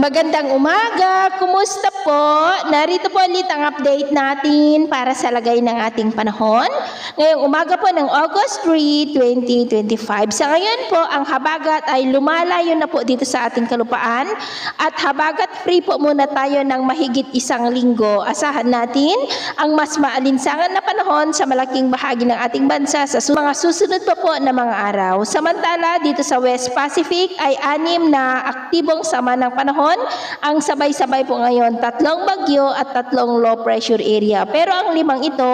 Magandang umaga! Kumusta po? Narito po ulit ang update natin para sa lagay ng ating panahon. Ngayong umaga po ng August 3, 2025. Sa ngayon po, ang habagat ay lumalayo na po dito sa ating kalupaan at habagat free po muna tayo ng mahigit isang linggo. Asahan natin ang mas maalinsangan na panahon sa malaking bahagi ng ating bansa sa mga susunod pa po na mga araw. Samantala, dito sa West Pacific ay 6 na aktibong sama ng panahon. Ang sabay-sabay po ngayon, 3 bagyo at 3 low pressure area. Pero ang 5 ito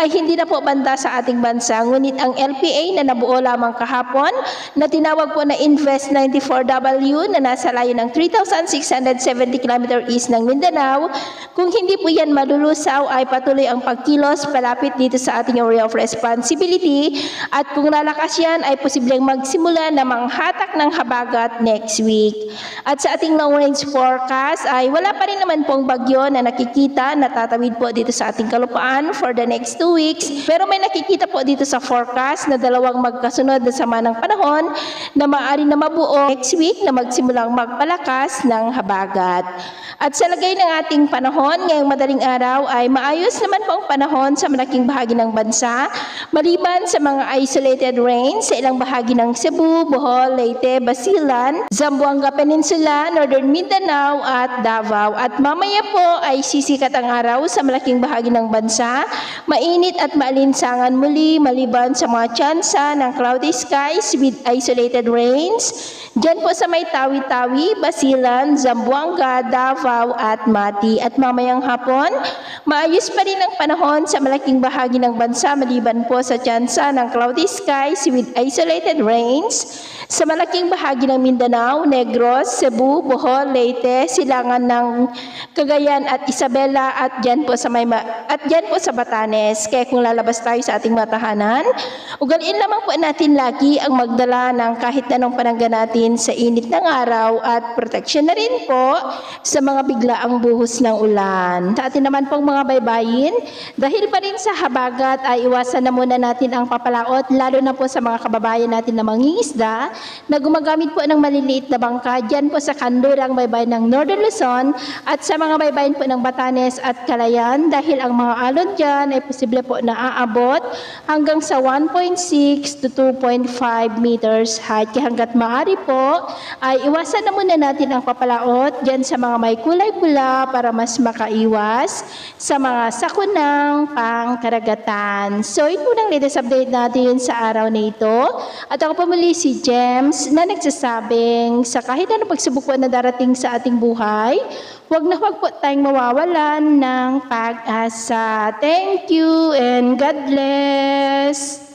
ay hindi na po banda sa ating bansa. Ngunit ang LPA na nabuo lamang kahapon na tinawag po na Invest 94W na nasa layo ng 3,670 km east ng Mindanao, kung hindi po yan malulusaw ay patuloy ang pagkilos palapit dito sa ating area of responsibility at kung lalakas yan ay posibleng magsimula na manghatak ng habagat next week. At sa ating long range forecast ay wala pa rin naman pong bagyo na nakikita na tatawid po dito sa ating kalupaan for the next 2 weeks. Pero may nakikita po dito sa forecast na dalawang magkasunod na sama ng panahon na maaari na mabuo next week na magsimulang magpalakas ng habagat. At sa lagay ng ating panahon ngayong madaling araw ay maayos naman po ang panahon sa malaking bahagi ng bansa maliban sa mga isolated rains sa ilang bahagi ng Cebu, Bohol, Leyte, Basilan, Zamboanga Peninsula, Northern Mindanao at Davao. At mamaya po ay sisikat ang araw sa malaking bahagi ng bansa. Mainit at maalinsangan muli maliban sa mga tsansa ng cloudy skies with isolated rains. Diyan po sa may Tawi-Tawi, Basilan, Zamboanga, Davao at Mati. At mamayang hapon, maayos pa rin ang panahon sa malaking bahagi ng bansa maliban po sa tsansa ng cloudy skies with isolated rains. Sa malaking bahagi ng Mindanao, Negros, Cebu, Bohol, Leyte, Silangan ng Cagayan at Isabela at diyan po sa Batanes. Kaya kung lalabas tayo sa ating matahanan, ugaliin lamang po natin lagi ang magdala ng kahit anong panangga natin sa init ng araw at proteksyon na rin po sa mga biglaang buhos ng ulan. Sa atin naman pong mga baybayin, dahil pa rin sa habagat ay iwasan na muna natin ang papalaot lalo na po sa mga kababayan natin na mangingisda na gumagamit po ng maliliit na bangka dyan po sa kandurang baybayin ng Northern Luzon at sa mga baybayin po ng Batanes at Calayan dahil ang mga alon dyan ay posible po na aabot hanggang sa 1.6 to 2.5 meters height. Kaya hanggat maaari po ay iwasan na muna natin ang papalaot dyan sa mga may kulay pula para mas makaiwas sa mga sakunang pangkaragatan. So ito ang latest update natin sa araw na ito. At ako po muli si James na nagsasabing sa kahit anong pagsubok na darating sa ating buhay, huwag po tayong mawawalan ng pag-asa. Thank you and God bless!